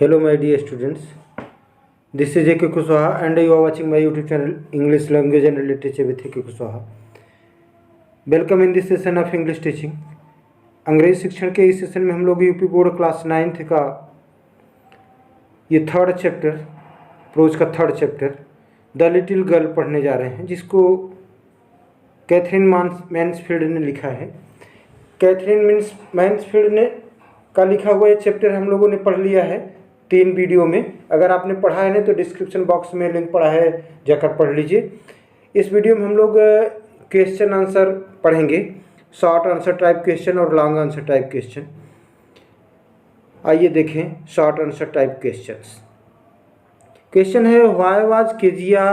Hello, my dear students. This is A.K. Kushwaha, and you are watching my YouTube channel English Language and Literature with A.K. Kushwaha. Welcome in this session of English teaching. अंग्रेजी शिक्षण के इस session में हम लोग UP board class 9th का ये third chapter, pros का third chapter the little girl पढ़ने जा रहे हैं, जिसको कैथरीन मैन्सफील्ड ने लिखा है। कैथरीन मैन्सफील्ड ने का लिखा हुआ ये चैप्टर हम लोगों ने पढ़ लिया है 3 वीडियो में। अगर आपने पढ़ा है नहीं तो डिस्क्रिप्शन बॉक्स में लिंक पड़ा है, जाकर पढ़ लीजिए। इस वीडियो में हम लोग क्वेश्चन आंसर पढ़ेंगे, शॉर्ट आंसर टाइप क्वेश्चन और लॉन्ग आंसर टाइप क्वेश्चन। आइए देखें short answer type questions. Question है, why was Kezia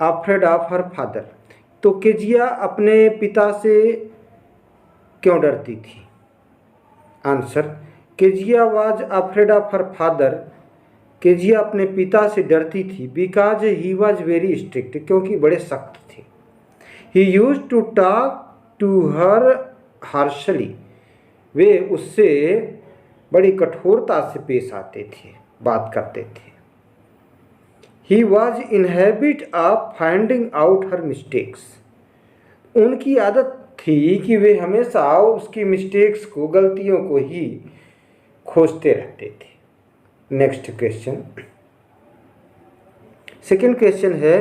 afraid of her father. तो केजिया अपने पिता से क्यों डरती थी? Answer, Kezia was afraid of her father. Kezia अपने पिता से डरती थी because he was very strict, क्योंकि बड़े सख्त थे। He used to talk to her harshly, वे उससे बड़ी कठोरता से पेश आते थे, बात करते थे। He was in habit of finding out her mistakes, उनकी आदत थी कि वे हमेशा उसकी मिस्टेक्स को, गलतियों को ही खोजते रहते थे। नेक्स्ट क्वेश्चन, सेकेंड क्वेश्चन है,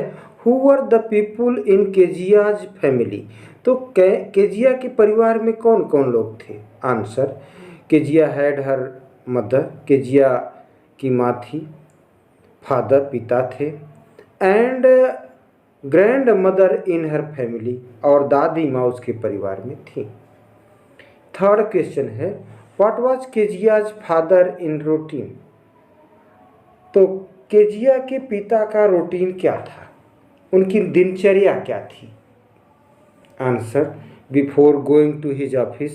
who were the people in Keziah's family. तो केजिया के परिवार में कौन कौन लोग थे? Answer, Kezia had her mother, Kezia की माँ थी, फादर पिता थे, and grand mother in her family, और दादी माँ उसके परिवार में थी। थर्ड क्वेश्चन है, what was Kezia's father in routine. तो केजिया के पिता का रूटीन क्या था, उनकी दिनचर्या क्या थी? Answer, before going to his office,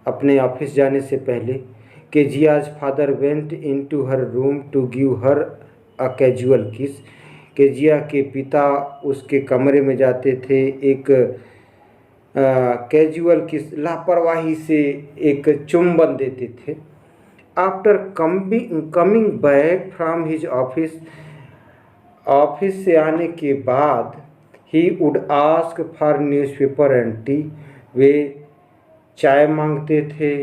अपने ऑफिस जाने से पहले, Kezia's father went in to her room to give her a casual kiss. Kezia के पिता उसके कमरे में जाते थे, एक कैजुअल किस, लापरवाही से एक चुंबन देते थे। After coming back from his office, office से आने के बाद, he would ask for newspaper and tea, वे चाय मांगते थे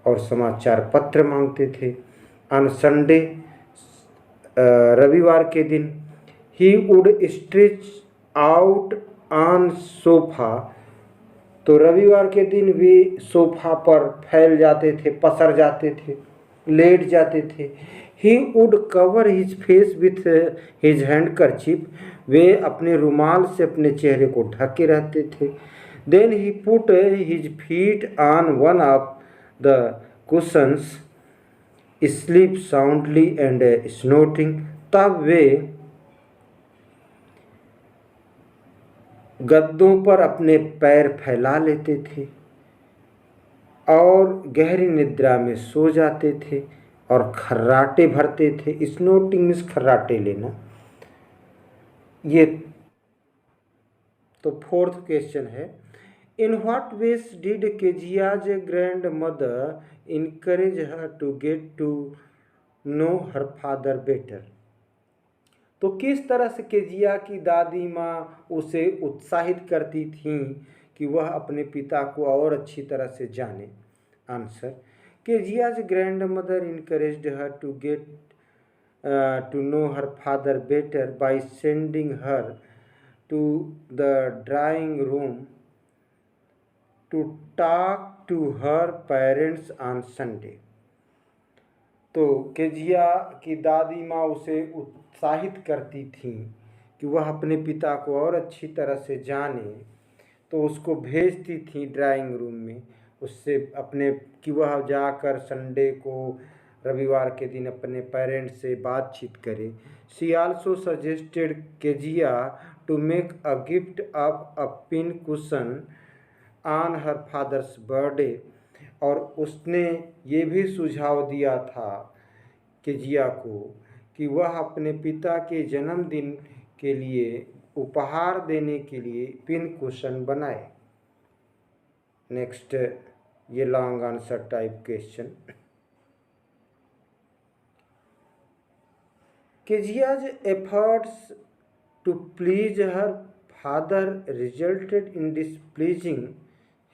और समाचार पत्र मांगते थे। ऑन संडे, रविवार के दिन, he would stretch out on sofa, तो रविवार के दिन वे सोफा पर फैल जाते थे, पसर जाते थे, लेट जाते थे। He would cover his face with his handkerchief, वे अपने रुमाल से अपने चेहरे को ढके रहते थे। Then he put his feet on one of the cushions, sleep soundly and snorting, तब वे गद्दों पर अपने पैर फैला लेते थे और गहरी निद्रा में सो जाते थे और खर्राटे भरते थे। स्नोटिंग मीन्स खर्राटे लेना। ये तो फोर्थ क्वेश्चन है, in what ways did Kezia's grandmother encourage her to get to know her father better. तो किस तरह से केजिया की दादी माँ उसे उत्साहित करती थीं कि वह अपने पिता को और अच्छी तरह से जाने? Answer, Kezia's grandmother encouraged her to get to know her father better by sending her to the drawing room to talk to her parents on Sunday. तो केजिया की दादी माँ उसे उत्साहित करती थी कि वह अपने पिता को और अच्छी तरह से जाने, तो उसको भेजती थी ड्राइंग रूम में, उससे अपने कि वह जाकर संडे को, रविवार के दिन, अपने पेरेंट्स से बातचीत करे। She also suggested Kezia to make a gift of a pin cushion on her father's birthday, और उसने ये भी सुझाव दिया था केजिया को कि वह अपने पिता के जन्मदिन के लिए उपहार देने के लिए पिन कुशन बनाए। नेक्स्ट, ये long answer type question, Kezia's efforts to please her father resulted in displeasing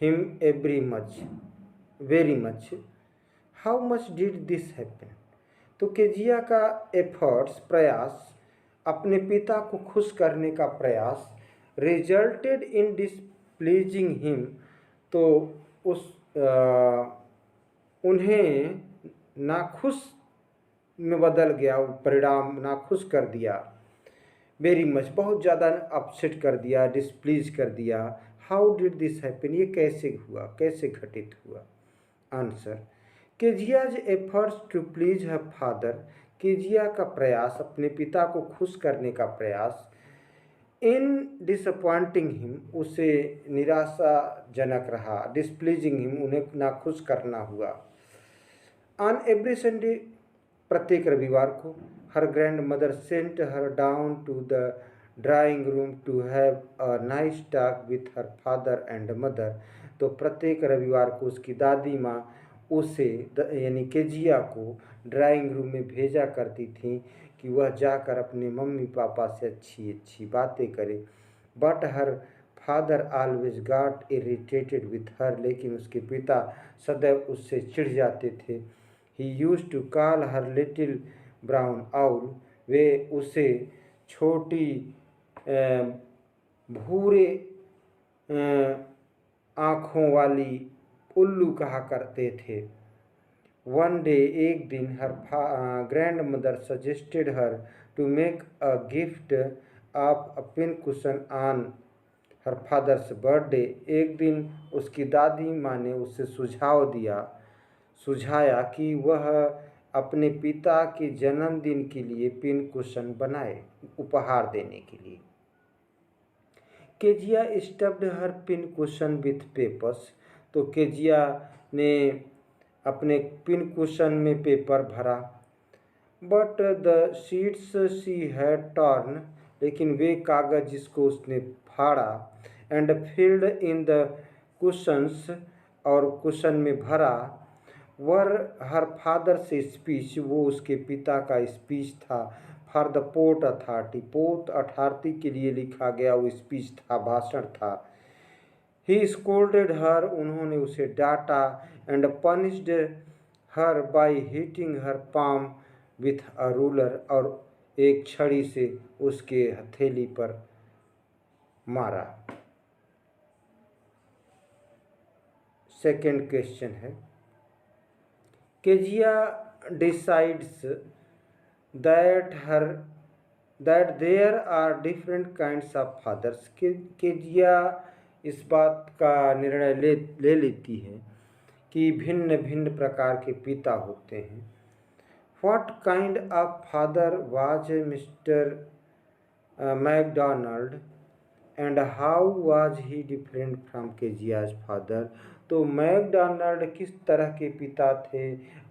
him very much. How much did this happen? तो केजिया का एफर्ट्स प्रयास, अपने पिता को खुश करने का प्रयास, रिजल्टेड इन डिसप्लीजिंग हिम, तो उस उन्हें नाखुश में बदल गया, परिणाम नाखुश कर दिया। वेरी मच, बहुत ज़्यादा अपसेट कर दिया, डिसप्लीज कर दिया। हाउ डिड दिस हैपन, ये कैसे हुआ, कैसे घटित हुआ? Answer, Kezia's efforts to please her father, Kezia का प्रयास, अपने पिता को खुश करने का प्रयास, इन डिसअपॉइंटिंग हिम, उसे निराशाजनक रहा, डिसप्लीजिंग हिम, उन्हें नाखुश करना हुआ। ऑन एवरी संडे, प्रत्येक रविवार को, her grandmother sent her down to the drawing room to have a nice talk with her father and mother, तो प्रत्येक रविवार को उसकी दादी माँ उसे यानी केजिया को ड्राइंग रूम में भेजा करती थी कि वह जाकर अपने मम्मी पापा से अच्छी अच्छी बातें करे। But her father always got irritated with her, लेकिन उसके पिता सदैव उससे चिढ़ जाते थे। He used to call her little brown owl, वे उसे छोटी भूरे आँखों वाली उल्लू कहा करते थे। वन डे, एक दिन, her grandmother suggested her to make a gift of a pin cushion on her father's birthday, एक दिन उसकी दादी माँ ने उसे सुझाया कि वह अपने पिता के जन्मदिन के लिए पिन कुशन बनाए, उपहार देने के लिए। Kezia stuffed her pin cushion with papers, तो केजिया ने अपने पिन कुशन में पेपर भरा। But the sheets she had torn, लेकिन वे कागज जिसको उसने फाड़ा, and filled in the cushions, और कुशन में भरा, वर हर फादर से स्पीच, वो उसके पिता का स्पीच था। For the port authority, port authority के लिए लिखा गया वो स्पीच था, भाषण था। ही स्कोल्डेड हर, उन्होंने उसे डांटा, and punished her by hitting her palm with a ruler, और एक छड़ी से उसके हथेली पर मारा। सेकेंड क्वेश्चन है, Kezia decides that there are different kinds of fathers, Kezia इस बात का निर्णय ले लेती है कि भिन्न भिन्न प्रकार के पिता होते हैं। What kind of father was Mr. MacDonald and how was he different from केजिया's father, तो मैकडॉनल्ड किस तरह के पिता थे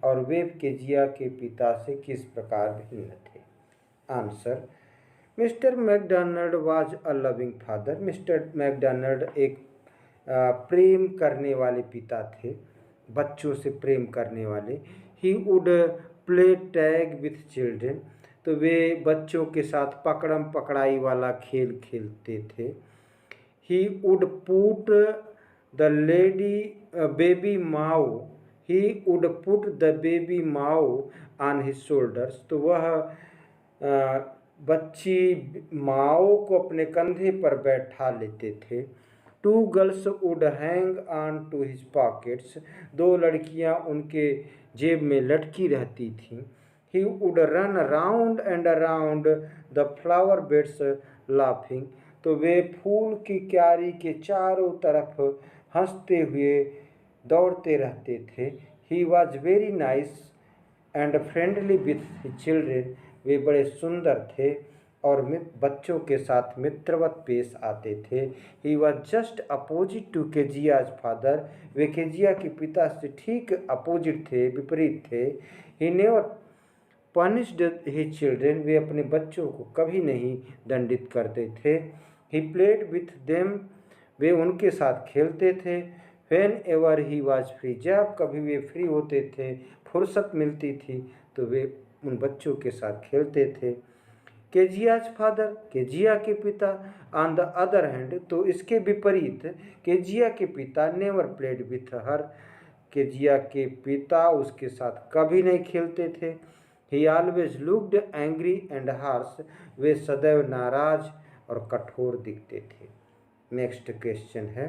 और वे केजिया के पिता से किस प्रकार भिन्न थे? Answer, Mr McDonald was a loving father, Mr McDonald एक प्रेम करने वाले पिता थे, बच्चों से प्रेम करने वाले। He would play tag with children, तो वे बच्चों के साथ पकड़म पकड़ाई वाला खेल खेलते थे। He would put the baby Mao, he would put the baby Mao on his shoulders, तो वह बच्ची माओ को अपने कंधे पर बैठा लेते थे। Two girls would hang on to his pockets, दो लड़कियां उनके जेब में लटकी रहती थीं। He would run around and around the flower beds laughing, तो वे फूल की क्यारी के चारों तरफ हंसते हुए दौड़ते रहते थे। He was very nice and friendly with his children, वे बड़े सुंदर थे और बच्चों के साथ मित्रवत पेश आते थे। He was just opposite to Kezia's father, वे केजिया के पिता से ठीक अपोजिट थे, विपरीत थे। He never punished his children, वे अपने बच्चों को कभी नहीं दंडित करते थे। ही प्लेड विथ देम, वे उनके साथ खेलते थे। Whenever he was free, जब कभी वे फ्री होते थे, फुर्सत मिलती थी, तो वे उन बच्चों के साथ खेलते थे। केजियाज फादर, केजिया के पिता। ऑन द अदर हैंड, तो इसके विपरीत केजिया के पिता never played with her, Kezia के पिता उसके साथ कभी नहीं खेलते थे। He always looked angry and harsh, वे सदैव नाराज और कठोर दिखते थे। नेक्स्ट क्वेश्चन है,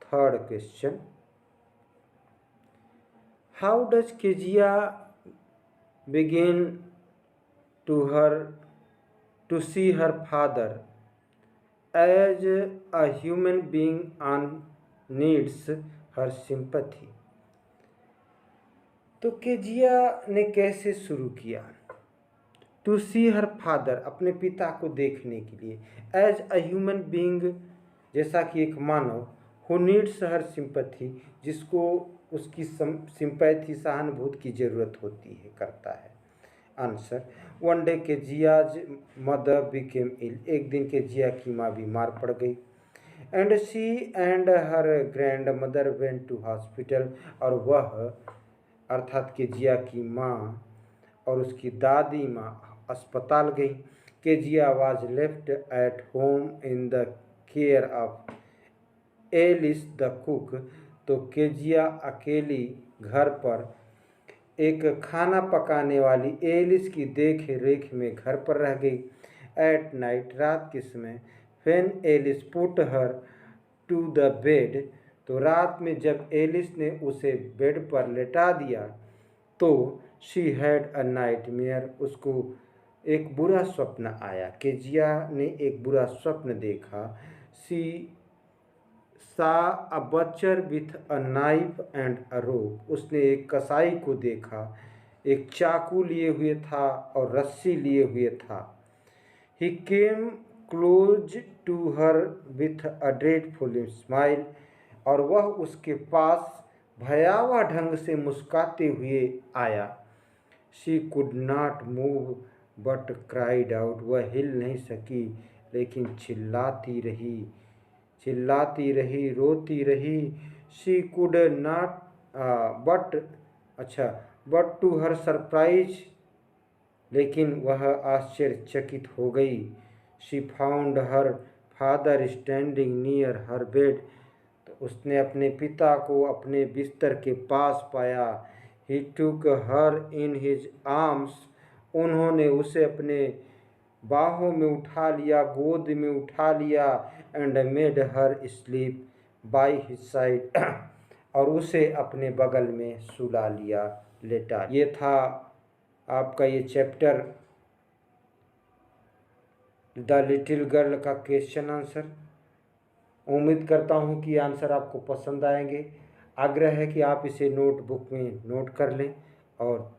third question, how does Kezia begin to see her father as a human being and needs her sympathy। तो केजिया ने कैसे शुरू किया टू सी हर फादर, अपने पिता को देखने के लिए, एज अ ह्यूमन बीइंग, जैसा कि एक मानव, हु नीड्स हर सिंपैथी, जिसको उसकी सिंपैथी, सहानुभूति की ज़रूरत होती है, करता है। Answer, one day Kezia's mother became ill, एक दिन केजिया की माँ बीमार पड़ गई। And she and her grandmother went to hospital, और वह अर्थात केजिया की माँ और उसकी दादी माँ अस्पताल गई। Kezia was left at home in the care of Alice the cook, तो केजिया अकेली घर पर एक खाना पकाने वाली एलिस की देख रेख में घर पर रह गई। एट नाइट, रात के समय, when Alice put her to the bed, तो रात में जब एलिस ने उसे बेड पर लेटा दिया तो शी हैड अ नाइटमेयर, उसको एक बुरा स्वप्न आया। केजिया ने एक बुरा स्वप्न देखा। She saw a butcher with a knife and a rope, उसने एक कसाई को देखा, एक चाकू लिए हुए था और रस्सी लिए हुए था। He came close to her with a dreadful smile, और वह उसके पास भयावह ढंग से मुस्कुराते हुए आया। She could not move but cried out, वह हिल नहीं सकी लेकिन चिल्लाती रही, रोती रही। She could not but to her surprise, लेकिन वह आश्चर्यचकित हो गई। She found her father standing near her bed, तो उसने अपने पिता को अपने बिस्तर के पास पाया। ही टुक हर इन हिज आर्म्स, उन्होंने उसे अपने बाहों में उठा लिया, गोद में उठा लिया। And made her sleep by his side, और उसे अपने बगल में सुला लिया, लेटा। ये था आपका ये चैप्टर द लिटिल गर्ल का क्वेश्चन आंसर। उम्मीद करता हूँ कि आंसर आपको पसंद आएंगे। आग्रह है कि आप इसे नोटबुक में नोट कर लें और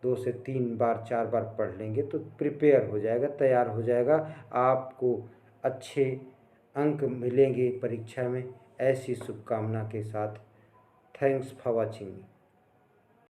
2 से 3 बार 4 बार पढ़ लेंगे तो प्रिपेयर हो जाएगा, तैयार हो जाएगा। आपको अच्छे अंक मिलेंगे परीक्षा में, ऐसी शुभकामना के साथ। Thanks for watching.